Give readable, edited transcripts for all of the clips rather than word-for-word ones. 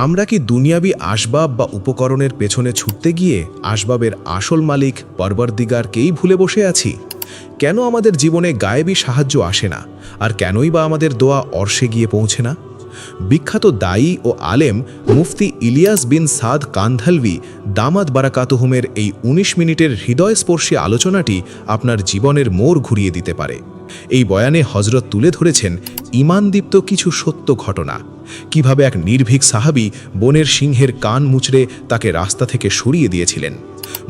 আমরা কি দুনিয়াবি আসবাব বা উপকরণের পেছনে ছুটতে গিয়ে আসবাবের আসল মালিক পরবর্দিগারকেই ভুলে বসে আছি? কেন আমাদের জীবনে গায়েবী সাহায্য আসে না, আর কেনই বা আমাদের দোয়া অর্শে গিয়ে পৌঁছে না? বিখ্যাত দায়ী ও আলেম মুফতি ইলিয়াস বিন সাদ কান্ধালভি দামাত বারাকাতুহুমের এই ১৯ মিনিটের হৃদয়স্পর্শী আলোচনাটি আপনার জীবনের মোড় ঘুরিয়ে দিতে পারে। এই বয়ানে হজরত তুলে ধরেছেন ঈমানদীপ্ত কিছু সত্য ঘটনা, কিভাবে এক নির্ভীক সাহাবী বনের সিংহের কান মুচড়ে তাকে রাস্তা থেকে সরিয়ে দিয়েছিলেন।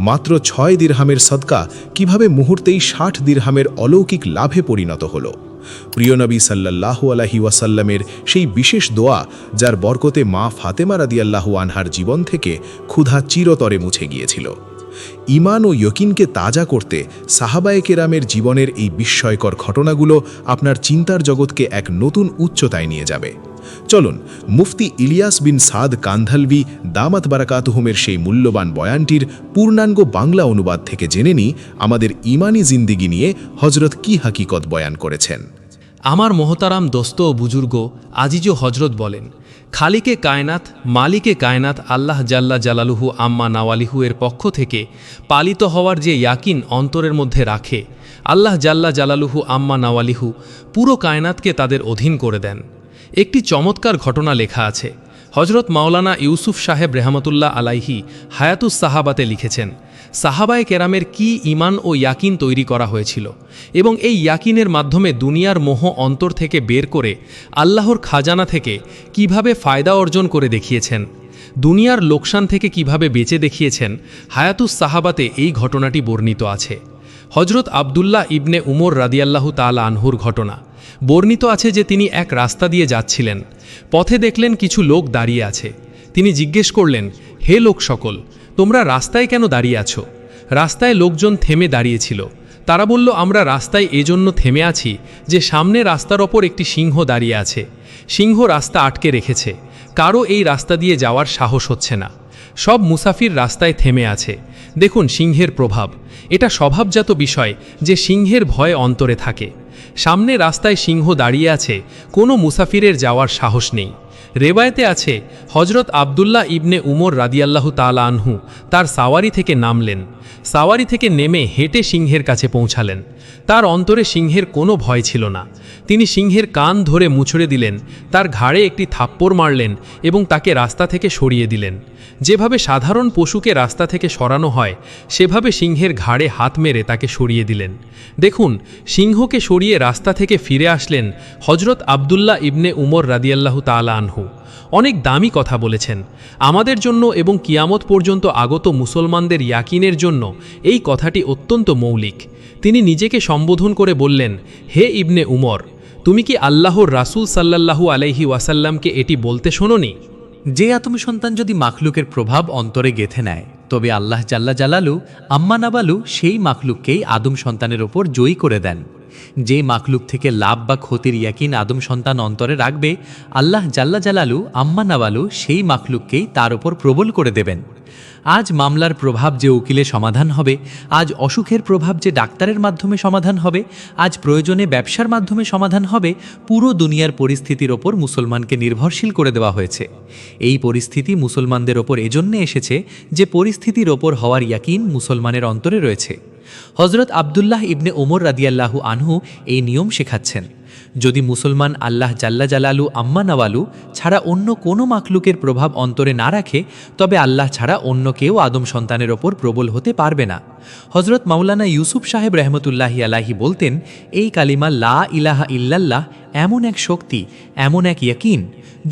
মাত্র ৬ দিরহামের সদকা কিভাবে মুহূর্তেই ৬০ দিরহামের অলৌকিক লাভে পরিণত হলো। প্রিয় নবী সাল্লাল্লাহু আলাইহি ওয়াসাল্লামের সেই বিশেষ দোয়া, যার বরকতে মা ফাতেমা রাদিয়াল্লাহু আনহার জীবন থেকে ক্ষুধা চিরতরে মুছে গিয়েছিল। ঈমান ও ইয়কিনকে তাজা করতে সাহাবায়ে কেরামের জীবনের এই বিস্ময়কর ঘটনাগুলো আপনার চিন্তার জগৎকে এক নতুন উচ্চতায় নিয়ে যাবে। চলুন মুফতি ইলিয়াস বিন সাদ কান্ধালভি দামাত বারাকাতুহুমের সেই মূল্যবান বয়ানটির পূর্ণাঙ্গ বাংলা অনুবাদ থেকে জেনে নিই আমাদের ঈমানি জিন্দিগি নিয়ে হজরত কি হাকিকত বয়ান করেছেন। আমার মোহতারাম দোস্ত ও বুজুর্গ, আজিজো হজরত বলেন, খালিকে কায়নাত মালিকে কায়নাত আল্লাহ জাল্লা জালালুহু আম্মা নাওয়ালিহু এর পক্ষ থেকে পালিত হওয়ার যে ইয়াকিন অন্তরের মধ্যে রাখে, আল্লাহ জাল্লা জালালুহু আম্মা নাওয়ালিহু পুরো কায়নাতকে তাদের অধীন করে দেন। একটি চমৎকার ঘটনা লেখা আছে। হজরত মাওলানা ইউসুফ সাহেব রেহমতুল্লাহ আলাইহি হায়াতুস সাহাবাতে লিখেছেন, সাহাবায়ে কেরামের কি ঈমান ও ইয়াকিন তৈরি করা হয়েছিল, এবং এই ইয়াকিনের মাধ্যমে দুনিয়ার মোহ অন্তর থেকে বের করে আল্লাহর খাজানা থেকে কিভাবে ফায়দা অর্জন করে দেখিয়েছেন, দুনিয়ার লোকসান থেকে কিভাবে বেঁচে দেখিয়েছেন। হায়াতুস সাহাবাতে এই ঘটনাটি বর্ণিত আছে। হজরত আবদুল্লাহ ইবনে উমর রাদিয়াল্লাহু তাআলা আনহুর ঘটনা বর্ণিত আছে যে তিনি এক রাস্তা দিয়ে যাচ্ছিলেন। পথে দেখলেন কিছু লোক দাঁড়িয়ে আছে। তিনি জিজ্ঞেস করলেন, হে লোক সকল, তোমরা রাস্তায় কেন দাঁড়িয়ে আছো? রাস্তায় লোকজন থেমে দাঁড়িয়েছিল। তারা বলল, আমরা রাস্তায় এজন্য থেমে আছি যে সামনে রাস্তার ওপর একটি সিংহ দাঁড়িয়ে আছে। সিংহ রাস্তা আটকে রেখেছে, কারও এই রাস্তা দিয়ে যাওয়ার সাহস হচ্ছে না। সব মুসাফির রাস্তায় থেমে আছে। দেখুন সিংহের প্রভাব, এটা স্বভাবজাত বিষয় যে সিংহের ভয় অন্তরে থাকে। সামনে রাস্তায় সিংহ দাঁড়িয়ে আছে, কোনো মুসাফিরের যাওয়ার সাহস নেই। রেওয়ায়েতে আছে, হজরত আবদুল্লাহ ইবনে উমর রাদিয়াল্লাহু তাআলা আনহু তার সাওয়ারি থেকে নামলেন। সাওয়ারি থেকে নেমে হেঁটে সিংহের কাছে পৌঁছালেন। তার অন্তরে সিংহের কোনো ভয় ছিল না। তিনি সিংহের কান ধরে মুচড়ে দিলেন, তার ঘাড়ে একটি থাপ্পড় মারলেন এবং তাকে রাস্তা থেকে সরিয়ে দিলেন। যেভাবে সাধারণ পশুকে রাস্তা থেকে সরানো হয়, সেভাবে সিংহের ঘাড়ে হাত মেরে তাকে সরিয়ে দিলেন। দেখুন, সিংহকে সরিয়ে রাস্তা থেকে ফিরে আসলেন হজরত আবদুল্লাহ ইবনে উমর রাদিয়াল্লাহু তাআলা আনহু। অনেক দামি কথা বলেছেন আমাদের জন্য এবং কিয়ামত পর্যন্ত আগত মুসলমানদের ইয়াকিনের জন্য। এই কথাটি অত্যন্ত মৌলিক। তিনি নিজেকে সম্বোধন করে বললেন, হে ইবনে উমর, তুমি কি আল্লাহর রাসূল সাল্লাল্লাহু আলাইহি ওয়াসাল্লামকে এটি বলতে শোনোনি? যে আদম সন্তান যদি মাখলুকের প্রভাব অন্তরে গেঁথে নেয়, তবে আল্লাহ জাল্লা জালালু আম্মা নাবালু সেই মাখলুককেই আদম সন্তানের ওপর জয়ী করে দেন। যে মাখলুক থেকে লাভ বা ক্ষতির ইয়াকিন আদম সন্তান অন্তরে রাখবে, আল্লাহ জাল্লা জালালু আম্মা নাবালু সেই মাখলুককেই তার ওপর প্রবল করে দেবেন। আজ মামলার প্রভাব যে উকিলে সমাধান হবে, আজ অসুখের প্রভাব যে ডাক্তারের মাধ্যমে সমাধান হবে, আজ প্রয়োজনে ব্যবসার মাধ্যমে সমাধান হবে, পুরো দুনিয়ার পরিস্থিতির ওপর মুসলমানকে নির্ভরশীল করে দেওয়া হয়েছে। এই পরিস্থিতি মুসলমানদের ওপর এজন্যে এসেছে যে পরিস্থিতির ওপর হওয়ার ইয়াকিন মুসলমানের অন্তরে রয়েছে। হজরত আবদুল্লাহ ইবনে উমর রাদিয়াল্লাহু আনহু এই নিয়ম শেখাচ্ছেন। যদি মুসলমান আল্লাহ জাল্লা জালালু আম্মা নাওয়ালু ছাড়া অন্য কোনো মাখলুকের প্রভাব অন্তরে না রাখে, তবে আল্লাহ ছাড়া অন্য কেউ আদম সন্তানের ওপর প্রবল হতে পারবে না। হজরত মাওলানা ইউসুফ সাহেব রহমতুল্লাহি আলাইহি বলতেন, এই কালিমা লা ইলাহা ইল্লাল্লাহ এমন এক শক্তি, এমন এক ইয়াকিন,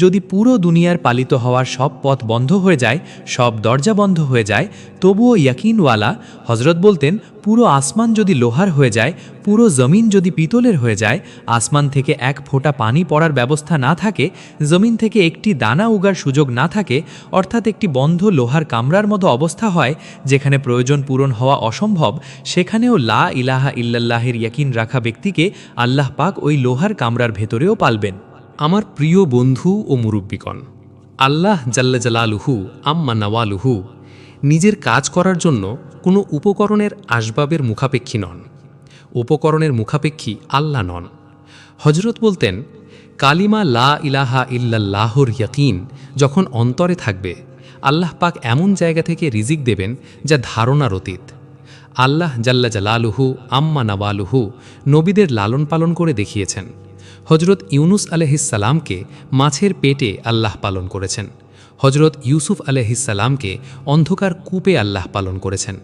যদি পুরো দুনিয়ার পালিত হওয়ার সব পথ বন্ধ হয়ে যায়, সব দরজা বন্ধ হয়ে যায়, তবুও ইয়াকিনওয়ালা। হজরত বলতেন, পুরো আসমান যদি লোহার হয়ে যায়, পুরো জমিন যদি পিতলের হয়ে যায়, আসমান থেকে এক ফোঁটা পানি পড়ার ব্যবস্থা না থাকে, জমিন থেকে একটি দানা উগার সুযোগ না থাকে, অর্থাৎ একটি বন্ধ লোহার কামরার মতো অবস্থা হয় যেখানে প্রয়োজন পূরণ হওয়া অসম্ভব, সেখানেও লা ইলাহা ইল্লাল্লাহের ইয়াকিন রাখা ব্যক্তিকে আল্লাহ পাক ওই লোহার কামরার ভেতরেও পালবেন। আমার প্রিয় বন্ধু ও মুরব্বিগণ, আল্লাহ জাল্লা জালালুহু আম্মা নাওয়ালুহু নিজের কাজ করার জন্য কোনো উপকরণের আসবাবের মুখাপেক্ষী নন। উপকরণের মুখাপেক্ষী আল্লাহ নন। হজরত বলতেন, কালিমা লা ইলাহা ইল্লাল্লাহর ইয়াকিন যখন অন্তরে থাকবে, আল্লাহ পাক এমন জায়গা থেকে রিজিক দেবেন যা ধারণার অতীত। আল্লাহ জাল্লা জালালুহু আম্মা নাওয়ালুহু নবীদের লালন পালন করে দেখিয়েছেন। হজরত ইউনুস আলাইহিসসালামকে মাছের পেটে আল্লাহ পালন করেছেন। হজরত ইউসুফ আলাইহিসসালামকে অন্ধকার কূপে আল্লাহ পালন করেছেন।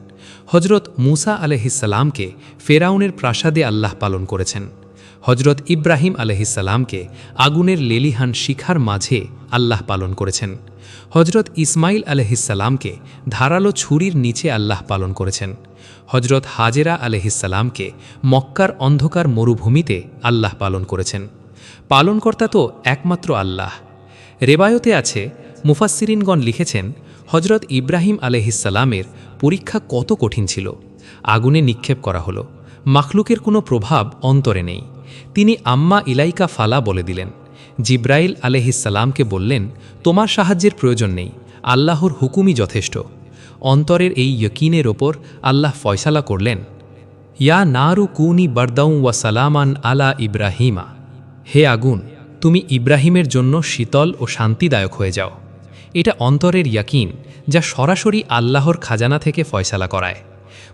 হজরত মুসা আলাইহিসসালামকে ফেরাউনের প্রাসাদে আল্লাহ পালন করেছেন। হজরত ইব্রাহিম আলাইহিসসালামকে আগুনের লেলিহান শিখার মাঝে আল্লাহ পালন করেছেন। হজরত ইসমাইল আলাইহিসসালামকে ধারালো ছুরির নিচে আল্লাহ পালন করেছেন। হজরত হাজেরা আলাইহিসসালামকে মক্কার অন্ধকার মরুভূমিতে আল্লাহ পালন করেছেন। পালনকর্তা তো একমাত্র আল্লাহ। রেবায়তে আছে, মুফাসসিরিনগণ লিখেছেন, হজরত ইব্রাহিম আলাইহিসসালামের পরীক্ষা কত কঠিন ছিল। আগুনে নিক্ষেপ করা হলো, মাখলুকের কোনো প্রভাব অন্তরে নেই। তিনি আম্মা ইলাইকা ফালা বলে দিলেন। জিব্রাইল আলাইহিসসালামকে বললেন, তোমার সাহায্যের প্রয়োজন নেই, আল্লাহর হুকুমই যথেষ্ট। অন্তরের এই ইয়কিনের ওপর আল্লাহ ফয়সালা করলেন, ইয়া নারু কুনি বারদাউ ওয়া সালামান আলা ইব্রাহিমা, হে আগুন, তুমি ইব্রাহিমের জন্য শীতল ও শান্তিদায়ক হয়ে যাও। এটা অন্তরের ইয়াকিন, যা সরাসরি আল্লাহর খাজানা থেকে ফয়সালা করায়।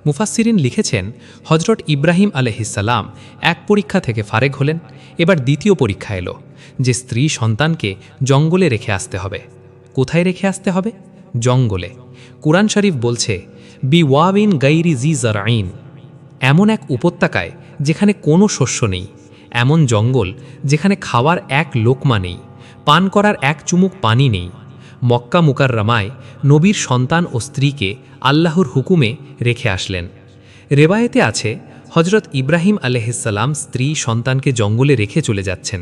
মুফাসসিরিন লিখেছেন, হজরত ইব্রাহিম আলাইহিসসালাম এক পরীক্ষা থেকে ফারেক হলেন। এবার দ্বিতীয় পরীক্ষা এলো, যে স্ত্রী সন্তানকে জঙ্গলে রেখে আসতে হবে। কোথায় রেখে আসতে হবে? জঙ্গলে। কুরআন শরীফ বলছে, বি ওয়াবিন গাইরি জি জারআইন, এমন এক উপত্যকায় যেখানে কোনো শস্য নেই, এমন জঙ্গল যেখানে খাওয়ার এক লোকমা নেই, পান করার এক চুমুক পানি নেই। মক্কা মুকাররমায় নবীর সন্তান ও স্ত্রীকে আল্লাহর হুকুমে রেখে আসলেন। রেবায়েতে আছে, হজরত ইব্রাহিম আলাইহিসসালাম স্ত্রী সন্তানকে জঙ্গলে রেখে চলে যাচ্ছেন।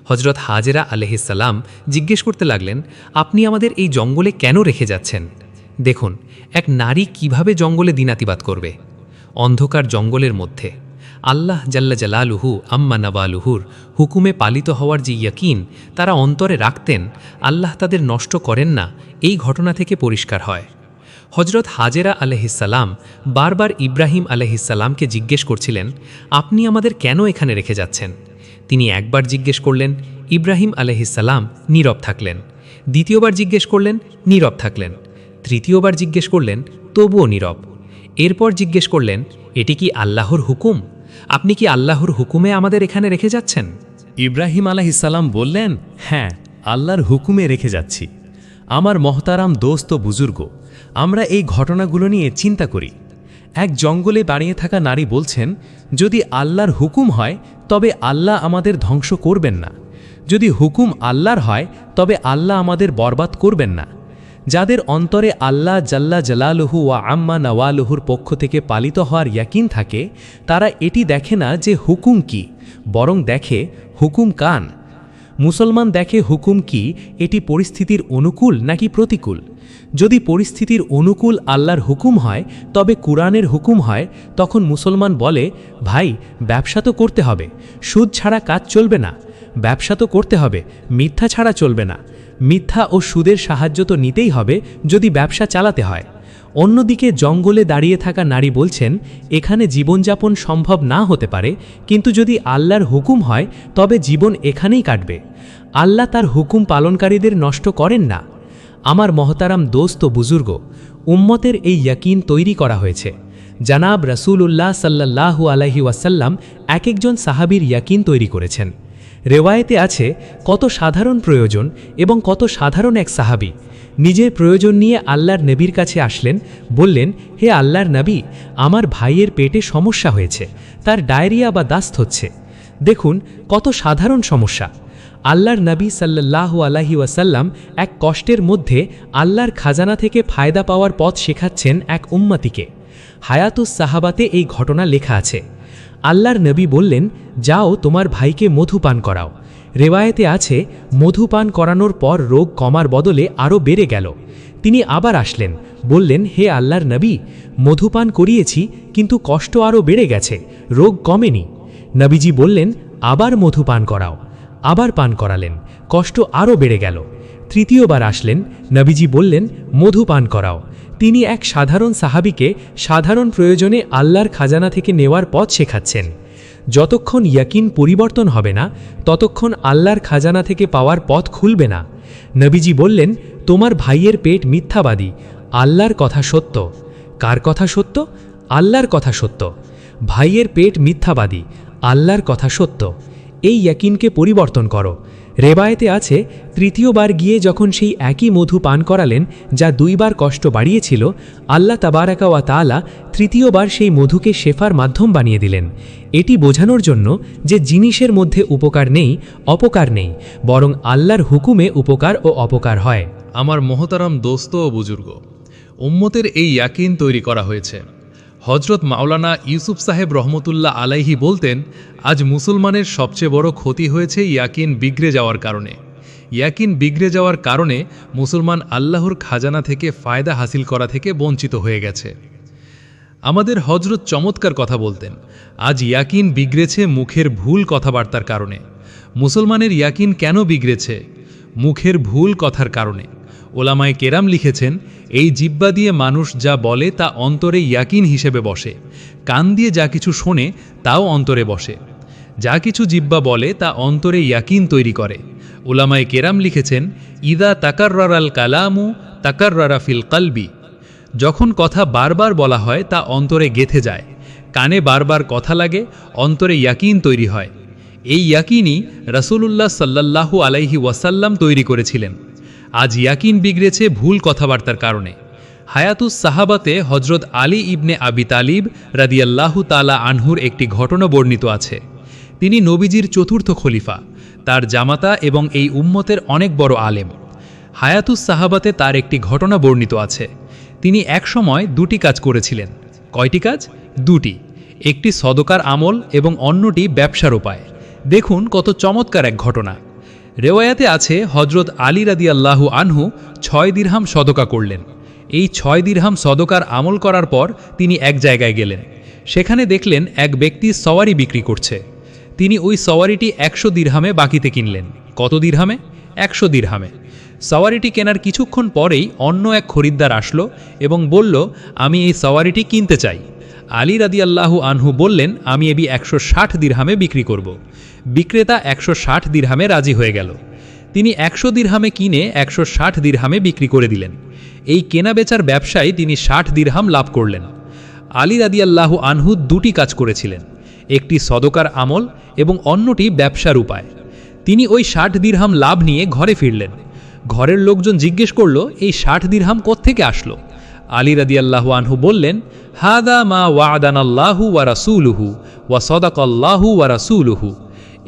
হজরত হাজেরা আলাইহিসসালাম জিজ্ঞেস করতে লাগলেন, আপনি আমাদের এই জঙ্গলে কেন রেখে যাচ্ছেন? দেখুন, এক নারী কিভাবে জঙ্গলে দিনাতিবাত করবে। অন্ধকার জঙ্গলের মধ্যে আল্লাহ জাল্লা জালালুহু আম্মা নাওয়ালুহুর হুকুমে পালিত হওয়ার যে ইয়াকিন তারা অন্তরে রাখতেন, আল্লাহ তাদের নষ্ট করেন না, এই ঘটনা থেকে পরিষ্কার হয়। হজরত হাজেরা আলাইহিসসালাম বারবার ইব্রাহিম আলাইহিসসালামকে জিজ্ঞেস করছিলেন, আপনি আমাদের কেন এখানে রেখে যাচ্ছেন? তিনি একবার জিজ্ঞেস করলেন, ইব্রাহিম আলাইহিসসালাম নীরব থাকলেন। দ্বিতীয়বার জিজ্ঞেস করলেন, নীরব থাকলেন। তৃতীয়বার জিজ্ঞেস করলেন, তবুও নীরব। এরপর জিজ্ঞেস করলেন, এটি কি আল্লাহর হুকুম? আপনি কি আল্লাহর হুকুমে আমাদের এখানে রেখে যাচ্ছেন? ইব্রাহিম আলাইহিসসালাম বললেন, হ্যাঁ, আল্লাহর হুকুমে রেখে যাচ্ছি। আমার মহতারাম দোস্ত বুজুর্গ, আমরা এই ঘটনাগুলো নিয়ে চিন্তা করি। এক জঙ্গলে দাঁড়িয়ে থাকা নারী বলছেন, যদি আল্লাহর হুকুম হয় তবে আল্লাহ আমাদের ধ্বংস করবেন না। যদি হুকুম আল্লাহর হয় তবে আল্লাহ আমাদের বরবাদ করবেন না। যাদের অন্তরে আল্লাহ জাল্লা জালালুহু ওয়া আম্মা নাওয়ালুহুর পক্ষ থেকে পালিত হওয়ার ইয়াকিন থাকে, তারা এটি দেখে না যে হুকুম কি, বরং দেখে হুকুম কান। মুসলমান দেখে হুকুম কি, এটি পরিস্থিতির অনুকূল নাকি প্রতিকূল। যদি পরিস্থিতির অনুকূল আল্লাহর হুকুম হয়, তবে কুরআনের হুকুম হয়, তখন মুসলমান বলে, ভাই ব্যবসা তো করতে হবে, সুদ ছাড়া কাজ চলবে না। ব্যবসা তো করতে হবে, মিথ্যা ছাড়া চলবে না। মিথ্যা ও সুদের সাহায্য তো নিতেই হবে যদি ব্যবসা চালাতে হয়। অন্যদিকে জঙ্গলে দাঁড়িয়ে থাকা নারী বলছেন, এখানে জীবনযাপন সম্ভব না হতে পারে, কিন্তু যদি আল্লাহর হুকুম হয় তবে জীবন এখানেই কাটবে। আল্লাহ তার হুকুম পালনকারীদের নষ্ট করেন না। আমার মহতারাম দোস্ত বুজুর্গ, উম্মতের এই ইয়াকিন তৈরি করা হয়েছে। জানাব রাসূলুল্লাহ সাল্লাল্লাহু আলাইহি ওয়াসাল্লাম এক একজন সাহাবীর ইয়াকিন তৈরি করেছেন। রেওয়ায়েতে আছে, কত সাধারণ প্রয়োজন এবং কত সাধারণ এক সাহাবী নিজের প্রয়োজন নিয়ে আল্লাহর নবীর কাছে আসলেন। বললেন, হে আল্লাহর নবী, আমার ভাইয়ের পেটে সমস্যা হয়েছে, তার ডায়রিয়া বা দাস্ত হচ্ছে। দেখুন কত সাধারণ সমস্যা। আল্লাহর নবী সাল্লাল্লাহু আলাইহি ওয়াসাল্লাম এক কষ্টের মধ্যে আল্লাহর খাজানা থেকে ফায়দা পাওয়ার পথ শেখাচ্ছেন এক উম্মতিকে। হায়াতুস সাহাবাতে এই ঘটনা লেখা আছে। আল্লাহর নবী বললেন, যাও তোমার ভাইকে মধু পান করাও। রেওয়ায়েতে আছে, মধু পান করানোর পর রোগ কমার বদলে আরও বেড়ে গেল। তিনি আবার আসলেন, বললেন, হে আল্লাহর নবী, মধু পান করিয়েছি কিন্তু কষ্ট আরও বেড়ে গেছে, রোগ কমেনি। নবীজি বললেন, আবার মধু পান করাও। আবার পান করালেন, কষ্ট আরও বেড়ে গেল। তৃতীয়বার আসলেন, নবীজি বললেন, মধু পান করাও। তিনি এক সাধারণ সাহাবীকে সাধারণ প্রয়োজনে আল্লাহর খাজানা থেকে নেওয়ার পথ শেখাচ্ছেন। যতক্ষণ ইয়াকিন পরিবর্তন হবে না ততক্ষণ আল্লাহর খাজানা থেকে পাওয়ার পথ খুলবে না। নবীজি বললেন, তোমার ভাইয়ের পেট মিথ্যাবাদী, আল্লাহর কথা সত্য। কার কথা সত্য? আল্লাহর কথা সত্য। ভাইয়ের পেট মিথ্যাবাদী, আল্লাহর কথা সত্য। এই ইয়াকিনকে পরিবর্তন করো। রেবায়েতে আছে, তৃতীয়বার গিয়ে যখন সেই একই মধু পান করালেন যা 2 বার কষ্ট বাড়িয়েছিল, আল্লাহ তাবারাকা ওয়া তাআলা তৃতীয়বার সেই মধুকে শেফার মাধ্যম বানিয়ে দিলেন। এটি বোঝানোর জন্য যে জিনিসের মধ্যে উপকার নেই, অপকার নেই, বরং আল্লাহর হুকুমে উপকার ও অপকার হয়। আমার মহতারাম দোস্ত ও বুজুর্গ, উম্মতের এই ইয়াকিন তৈরি করা হয়েছে। হজরত মাওলানা ইউসুফ সাহেব রহমতুল্লাহ আলাইহি বলতেন, আজ মুসলমানের সবচেয়ে বড় ক্ষতি হয়েছে ইয়াকিন বিগড়ে যাওয়ার কারণে। ইয়াকিন বিগড়ে যাওয়ার কারণে মুসলমান আল্লাহর খাজানা থেকে ফায়দা হাসিল করা থেকে বঞ্চিত হয়ে গেছে। আমাদের হজরত চমৎকার কথা বলতেন, আজ ইয়াকিন বিগড়েছে মুখের ভুল কথাবার্তার কারণে। মুসলমানের ইয়াকিন কেন বিগড়েছে? মুখের ভুল কথার কারণে। ওলামায়ে কেরাম লিখেছেন, এই জিহ্বা দিয়ে মানুষ যা বলে তা অন্তরে ইয়াকিন হিসেবে বসে। কান দিয়ে যা কিছু শোনে তাও অন্তরে বসে। যা কিছু জিহ্বা বলে তা অন্তরে ইয়াকিন তৈরি করে। ওলামায়ে কেরাম লিখেছেন, ইদা তাকাররারাল কালামু তাকাররারা ফিল কলবি। যখন কথা বারবার বলা হয় তা অন্তরে গেঁথে যায়। কানে বারবার কথা লাগে, অন্তরে ইয়াকিন তৈরি হয়। এই ইয়াকিনই রাসূলুল্লাহ সাল্লাল্লাহু আলাইহি ওয়াসাল্লাম তৈরি করেছিলেন। আজ ইয়াকিন বিগড়েছে ভুল কথাবার্তার কারণে। হায়াতুস সাহাবাতে হজরত আলী ইবনে আবি তালিব রাদিয়াল্লাহু তাআলা আনহুর একটি ঘটনা বর্ণিত আছে। তিনি নবীজির চতুর্থ খলিফা, তার জামাতা এবং এই উম্মতের অনেক বড় আলেম। হায়াতুস সাহাবাতে তার একটি ঘটনা বর্ণিত আছে। তিনি একসময় 2টি কাজ করেছিলেন। কয়টি কাজ? 2টি। একটি সদকার আমল এবং অন্যটি ব্যবসার উপায়। দেখুন কত চমৎকার এক ঘটনা। রেওয়ায়াতে আছে, হজরত আলী রাদিয়াল্লাহু আনহু 6 দিরহাম সদকা করলেন। এই 6 দিরহাম সদকার আমল করার পর তিনি এক জায়গায় গেলেন। সেখানে দেখলেন এক ব্যক্তি সওয়ারি বিক্রি করছে। তিনি ওই সওয়ারিটি 100 দিরহামে বাকিতে কিনলেন। কত দিরহামে? 100 দিরহামে। সওয়ারিটি কেনার কিছুক্ষণ পরেই অন্য এক খরিদ্দার আসলো এবং বলল, আমি এই সওয়ারিটি কিনতে চাই। আলী রাদিয়াল্লাহু আনহু বললেন, আমি এবি 160 দিরহামে বিক্রি করব। বিক্রেতা 160 দিরহামে রাজি হয়ে গেল। তিনি 100 দিরহামে কিনে 160 দিরহামে বিক্রি করে দিলেন। এই কেনা বেচার ব্যবসায় তিনি 60 দিরহাম লাভ করলেন। আলী রাদিয়াল্লাহু আনহু 2টি কাজ করেছিলেন, একটি সদকার আমল এবং অন্যটি ব্যবসার উপায়। তিনি ওই 60 দিরহাম লাভ নিয়ে ঘরে ফিরলেন। ঘরের লোকজন জিজ্ঞেস করল, এই 60 দিরহাম কোত্থেকে আসলো? আলী রাদিয়াল্লাহু আনহু বললেন, হাদা মা ওয়াদানাল্লাহু ওয়া রাসূলুহু ওয়া সাদাকাল্লাহু ওয়া রাসূলুহু।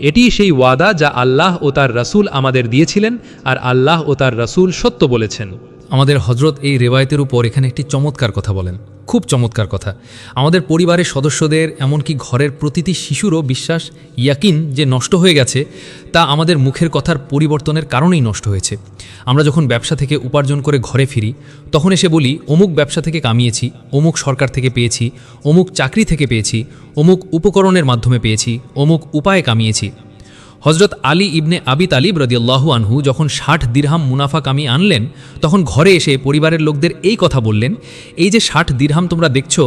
এটি সেই ওয়াদা যা আল্লাহ ও তার রাসূল আমাদের দিয়েছিলেন, আর আল্লাহ ও তার রাসূল সত্য বলেছেন। আমাদের হজরত এই রেওয়ায়তের উপর এখানে একটি চমৎকার কথা বলেন, খুব চমৎকার কথা। আমাদের পরিবারের সদস্যদের, এমনকি ঘরের প্রতিটি শিশুরও বিশ্বাস, ইয়াকিন যে নষ্ট হয়ে গেছে, তা আমাদের মুখের কথার পরিবর্তনের কারণেই নষ্ট হয়েছে। আমরা যখন ব্যবসা থেকে উপার্জন করে ঘরে ফিরি, তখন এসে বলি, অমুক ব্যবসা থেকে কামিয়েছি, অমুক সরকার থেকে পেয়েছি, অমুক চাকরি থেকে পেয়েছি, অমুক উপকরণের মাধ্যমে পেয়েছি, অমুক উপায়ে কামিয়েছি। হজরত আলী ইবনে আবি তালিব রাদিয়াল্লাহু আনহু যখন 60 দিরহাম মুনাফা কামিয়ে আনলেন, তখন ঘরে এসে পরিবারের লোকদের এই কথা বললেন, এই যে 60 দিরহাম তোমরা দেখছো,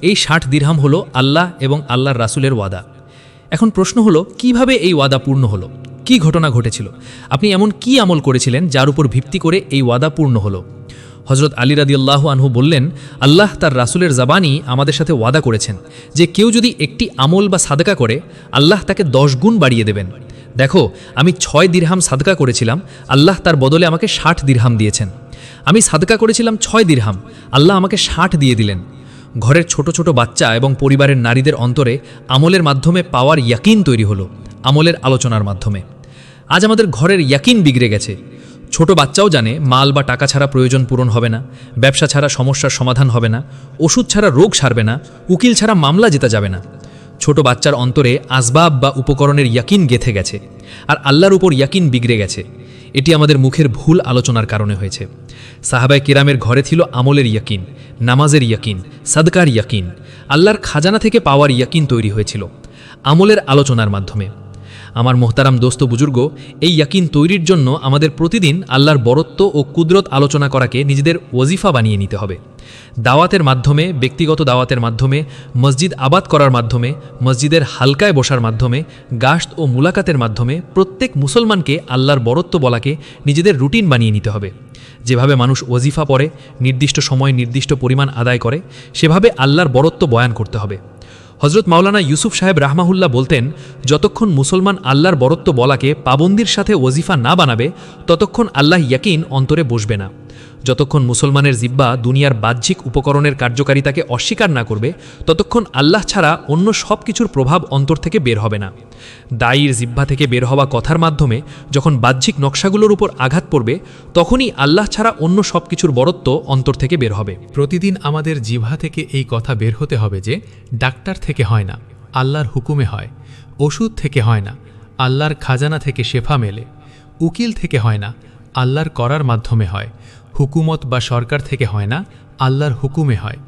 এই 60 দিরহাম হলো আল্লাহ এবং আল্লাহর রাসূলের ওয়াদা। এখন প্রশ্ন হলো, কিভাবে এই ওয়াদা পূর্ণ হলো? কি ঘটনা ঘটেছিল? আপনি এমন কি আমল করেছিলেন যার উপর ভিত্তি করে এই ওয়াদা পূর্ণ হলো? হজরত আলী রাদিয়াল্লাহু আনহু বললেন, আল্লাহ তার রাসূলের জাবানি আমাদের সাথে ওয়াদা করেছেন যে কেউ যদি একটি আমল বা সাদকা করে, আল্লাহ তাকে 10 গুণ বাড়িয়ে দেবেন। দেখো, আমি 6 দিরহাম সাদকা করেছিলাম, আল্লাহ তার বদলে আমাকে 60 দিরহাম দিয়েছেন। আমি সাদকা করেছিলাম 6 দিরহাম, আল্লাহ আমাকে 60 দিয়ে দিলেন। ঘরের ছোট ছোট বাচ্চা এবং পরিবারের নারীদের অন্তরে আমলের মাধ্যমে পাওয়ার ইয়াকিন তৈরি হলো, আমলের আলোচনার মাধ্যমে। আজ আমাদের ঘরের ইয়াকিন বিগড়ে গেছে। ছোট বাচ্চাও জানে মাল বা টাকা ছাড়া প্রয়োজন পূরণ হবে না, ব্যবসা ছাড়া সমস্যার সমাধান হবে না, ওষুধ ছাড়া রোগ সারবে না, উকিল ছাড়া মামলা জেতা যাবে না। ছোট বাচ্চার অন্তরে আসবাব বা উপকরণের ইয়াকিন গেঁথে গেছে, আর আল্লাহর উপর ইয়াকিন বিগড়ে গেছে। এটি আমাদের মুখের ভুল আলোচনার কারণে হয়েছে। সাহাবায়ে কিরামের ঘরে ছিল আমলের ইয়াকিন, নামাজের ইয়াকিন, সাদকার ইয়াকিন, আল্লাহর খাজানা থেকে পাওয়ার ইয়াকিন তৈরি হয়েছিল আমলের আলোচনার মাধ্যমে। আমার মোহতারাম দোস্ত বুজুর্গ, এই ইয়াকিন তৈরির জন্য আমাদের প্রতিদিন আল্লাহর বরত্ব ও কুদরত আলোচনা করাকে নিজেদের ওয়াজিফা বানিয়ে নিতে হবে। দাওয়াতের মাধ্যমে, ব্যক্তিগত দাওয়াতের মাধ্যমে, মসজিদ আবাদ করার মাধ্যমে, মসজিদের হালকায় বসার মাধ্যমে, গাশত ও মুলাকাতের মাধ্যমে প্রত্যেক মুসলমানকে আল্লাহর বরত্ব বলাকে নিজেদের রুটিন বানিয়ে নিতে হবে। যেভাবে মানুষ ওয়াজিফা পড়ে, নির্দিষ্ট সময় নির্দিষ্ট পরিমাণ আদায় করে, সেভাবে আল্লাহর বরত্ব বয়ান করতে হবে। হজরত মাওলানা ইউসুফ সাহেব রাহমাহুল্লাহ বলতেন, যতক্ষণ মুসলমান আল্লাহর বরত্ব বলাকে পাবন্দির সাথে ওয়াজিফা না বানাবে, ততক্ষণ আল্লাহ ইয়াকিন অন্তরে বসবে না। যতক্ষণ মুসলমানের জিব্বা দুনিয়ার বাহ্যিক উপকরণের কার্যকারিতাকে অস্বীকার না করবে, ততক্ষণ আল্লাহ ছাড়া অন্য সব কিছুর প্রভাব অন্তর থেকে বের হবে না। দায়ীর জিব্বা থেকে বের হওয়া কথার মাধ্যমে যখন বাহ্যিক নকশাগুলোর উপর আঘাত পড়বে, তখনই আল্লাহ ছাড়া অন্য সব কিছুর বরত্ব অন্তর থেকে বের হবে। প্রতিদিন আমাদের জিহ্বা থেকে এই কথা বের হতে হবে যে ডাক্তার থেকে হয় না, আল্লাহর হুকুমে হয়। ওষুধ থেকে হয় না, আল্লাহর খাজানা থেকে শেফা মেলে। উকিল থেকে হয় না, আল্লাহর করার মাধ্যমে হয়। হুকুমত বা সরকার থেকে হয় না, আল্লাহর হুকুমে হয়।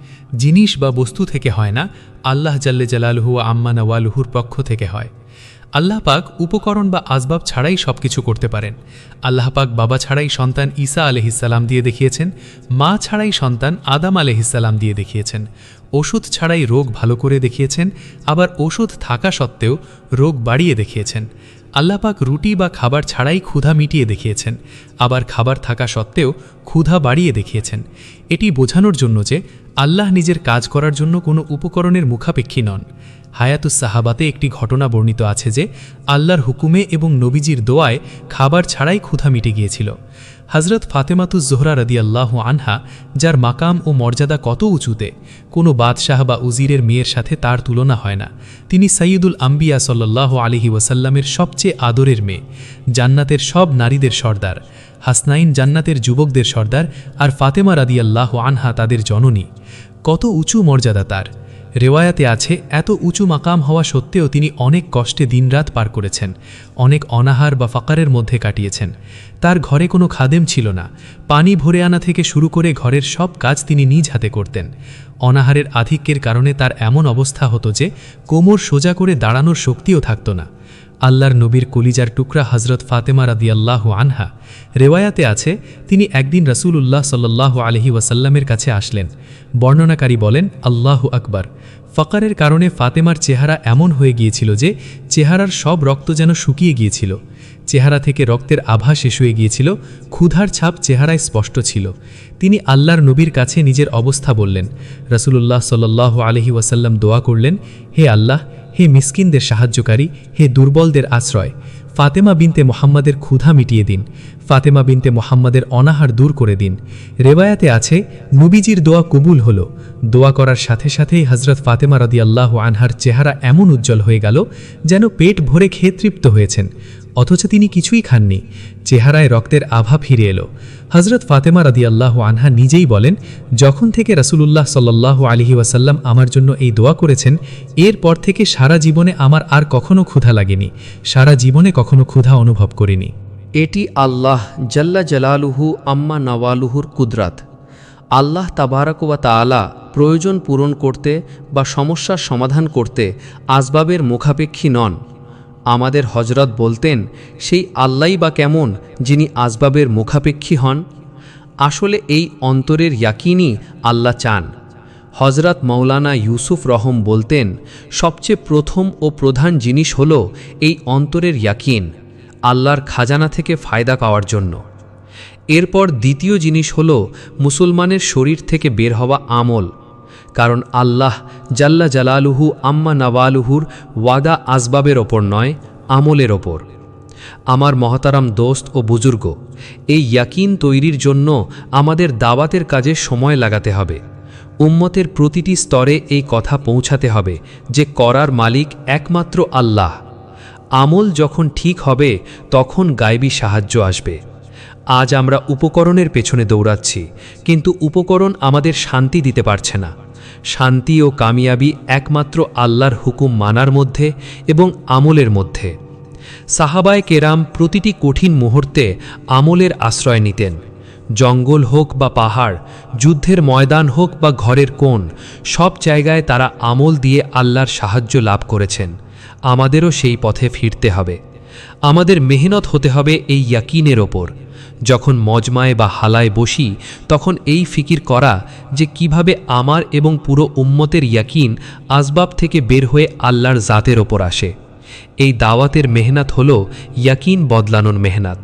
জিনিস বা বস্তু থেকে হয় না, আল্লাহ জাল্লে জালালুহু আম্মা নাওয়ালুহুর পক্ষ থেকে হয়। আল্লাহ পাক উপকরণ বা আসবাব ছাড়াই সব কিছু করতে পারেন। আল্লাহ পাক বাবা ছাড়াই সন্তান ঈসা আলাইহিসসালাম দিয়ে দেখিয়েছেন, মা ছাড়াই সন্তান আদম আলাইহিসসালাম দিয়ে দেখিয়েছেন। ওষুধ ছাড়াই রোগ ভালো করে দেখিয়েছেন, আবার ওষুধ থাকা সত্ত্বেও রোগ বাড়িয়ে দেখিয়েছেন। আল্লাহ পাক রুটি বা খাবার ছাড়াই ক্ষুধা মিটিয়ে দেখিয়েছেন, আবার খাবার থাকা সত্ত্বেও ক্ষুধা বাড়িয়ে দেখিয়েছেন। এটি বোঝানোর জন্য যে আল্লাহ নিজের কাজ করার জন্য কোনো উপকরণের মুখাপেক্ষী নন। হায়াতুস সাহাবাতে একটি ঘটনা বর্ণিত আছে যে আল্লাহর হুকুমে এবং নবীজির দোয়ায় খাবার ছাড়াই ক্ষুধা মিটে গিয়েছিল। হজরত ফাতেমাতুজ জোহরা রাদিয়াল্লাহু আনহা, যার মাকাম ও মর্যাদা কত উঁচুতে, কোনো বাদশাহ বা উজিরের মেয়ের সাথে তার তুলনা হয় না। তিনি সাইয়্যিদুল আম্বিয়া সাল্লাল্লাহু আলাইহি ওয়াসাল্লামের সবচেয়ে আদরের মেয়ে, জান্নাতের সব নারীদের সর্দার। হাসনাইন জান্নাতের যুবকদের সর্দার, আর ফাতেমা রাদিয়াল্লাহু আনহা তাদের জননী। কত উঁচু মর্যাদা তার! রেওয়ায়াতে আছে, এত উঁচু মাকাম হওয়া সত্ত্বেও তিনি অনেক কষ্টে দিনরাত পার করেছেন, অনেক অনাহার বা ফাকারের মধ্যে কাটিয়েছেন। তার ঘরে কোনো খাদেম ছিল না। পানি ভরে আনা থেকে শুরু করে ঘরের সব কাজ তিনি নিজ হাতে করতেন। অনাহারের আধিক্যের কারণে তার এমন অবস্থা হতো যে কোমর সোজা করে দাঁড়ানোর শক্তিও থাকত না। আল্লাহর নবীর কলিজার টুকরা হজরত ফাতেমা রাদিয়াল্লাহু আনহা, রেওয়ায়াতে আছে তিনি একদিন রাসূলুল্লাহ সাল্লাল্লাহু আলাইহি ওয়াসাল্লামের কাছে আসলেন। বর্ণনাকারী বলেন, আল্লাহু আকবার। ফাকারের কারণে ফাতেমার চেহারা এমন হয়ে গিয়েছিল যে চেহারার সব রক্ত যেন শুকিয়ে গিয়েছিল। চেহারা থেকে রক্তের আভা শেষ হয়ে গিয়েছিল, ক্ষুধার ছাপ চেহারায় স্পষ্ট ছিল। তিনি আল্লাহর নবীর কাছে নিজের অবস্থা বললেন। রাসূলুল্লাহ সাল্লাল্লাহু আলাইহি ওয়াসাল্লাম দোয়া করলেন, হে আল্লাহ, হে মিসকিনদের সাহায্যকারী, হে দুর্বলদের আশ্রয়, ফাতেমা বিনতে মুহাম্মাদের ক্ষুধা মিটিয়ে দিন, ফাতেমা বিনতে মুহাম্মাদের অনাহার দূর করে দিন। রেওয়ায়াতে আছে নবীজির দোয়া কবুল হলো। দোয়া করার সাথে সাথেই হজরত ফাতেমা রাদিয়াল্লাহু আনহার চেহারা এমন উজ্জ্বল হয়ে গেল যেন পেট ভরে খেয়ে তৃপ্ত হয়েছেন, অথচ তিনি কিছুই খাননি। চেহারায় রক্তের আভা ফিরে এলো। হজরত ফাতেমা রাদিয়াল্লাহু আনহা নিজেই বলেন, যখন থেকে রাসূলুল্লাহ সাল্লাল্লাহু আলাইহি ওয়াসাল্লাম আমার জন্য এই দোয়া করেছেন, এরপর থেকে সারা জীবনে আমার আর কখনো ক্ষুধা লাগেনি, সারা জীবনে কখনো ক্ষুধা অনুভব করিনি। এটি আল্লাহ জাল্লা জালালুহু আম্মা নাওয়ালুহুর কুদরাত। আল্লাহ তাবারাক ওয়া তাআলা প্রয়োজন পূরণ করতে বা সমস্যার সমাধান করতে আসবাবের মুখাপেক্ষী নন। আমাদের হজরত বলতেন, সেই আল্লাহই বা কেমন যিনি আসবাবের মুখাপেক্ষী হন। আসলে এই অন্তরের ইয়াকিনই আল্লাহ চান। হজরত মৌলানা ইউসুফ রহম বলতেন, সবচেয়ে প্রথম ও প্রধান জিনিস হল এই অন্তরের ইয়াকিন, আল্লাহর খাজানা থেকে ফায়দা পাওয়ার জন্য। এরপর দ্বিতীয় জিনিস হল মুসলমানের শরীর থেকে বের হওয়া আমল, কারণ আল্লাহ জাল্লা জালালুহু আম্মা নাওয়ালুহুর ওয়াদা আসবাবের ওপর নয়, আমলের ওপর। আমার মহতারাম দোস্ত ও বুজুর্গ, এই ইয়াকিন তৈরির জন্য আমাদের দাওয়াতের কাজে সময় লাগাতে হবে। উম্মতের প্রতিটি স্তরে এই কথা পৌঁছাতে হবে যে করার মালিক একমাত্র আল্লাহ। আমল যখন ঠিক হবে তখন গায়বী সাহায্য আসবে। আজ আমরা উপকরণের পেছনে দৌড়াচ্ছি, কিন্তু উপকরণ আমাদের শান্তি দিতে পারছে না। শান্তি ও কামিয়াবি একমাত্র আল্লাহর হুকুম মানার মধ্যে এবং আমলের মধ্যে। সাহাবায়ে কেরাম প্রতিটি কঠিন মুহূর্তে আমলের আশ্রয় নিতেন। জঙ্গল হোক বা পাহাড়, যুদ্ধের ময়দান হোক বা ঘরের কোণ, সব জায়গায় তারা আমল দিয়ে আল্লাহর সাহায্য লাভ করেছেন। আমাদেরও সেই পথে ফিরতে হবে। আমাদের মেহনত হতে হবে এই ইয়াকিনের ওপর। যখন মজমায় বা হালায় বসি তখন এই ফিকির করা যে কিভাবে আমার এবং পুরো উম্মতের ইয়াকিন আসবাব থেকে বের হয়ে আল্লাহর জাতের ওপর আসে। এই দাওয়াতের মেহনত হল ইয়াকিন বদলানোর মেহনত।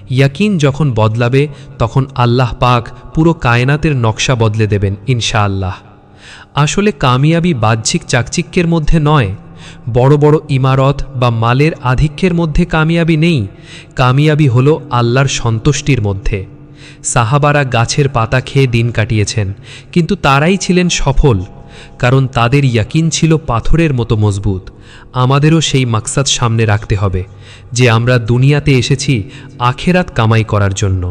ইয়াকিন যখন বদলাবে তখন আল্লাহ পাক পুরো কায়নাতের নকশা বদলে দেবেন ইনশাআল্লাহ। আসলে কামিয়াবি বাহ্যিক চাকচিক্যের মধ্যে নয়, বড় বড় ইমারত বা মালের আধিক্যের মধ্যে কামিয়াবি নেই। কামিয়াবি হল আল্লাহর সন্তুষ্টির মধ্যে। সাহাবারা গাছের পাতা খেয়ে দিন কাটিয়েছেন, কিন্তু তারাই ছিলেন সফল, কারণ তাদের ইয়াকিন ছিল পাথরের মতো মজবুত। আমাদেরও সেই মাকসাদ সামনে রাখতে হবে যে আমরা দুনিয়াতে এসেছি আখেরাত কামাই করার জন্য।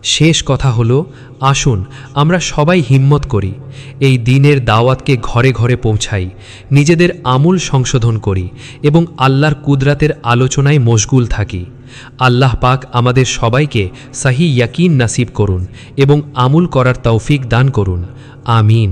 শেষ কথা হলো, আসুন আমরা সবাই হিম্মত করি, এই দিনের দাওয়াতকে ঘরে ঘরে পৌঁছাই, নিজেদের আমূল সংশোধন করি এবং আল্লাহর কুদরাতের আলোচনায় মশগুল থাকি। আল্লাহ পাক আমাদের সবাইকে সহি ইয়াকিন নাসিব করুন এবং আমূল করার তৌফিক দান করুন। আমিন।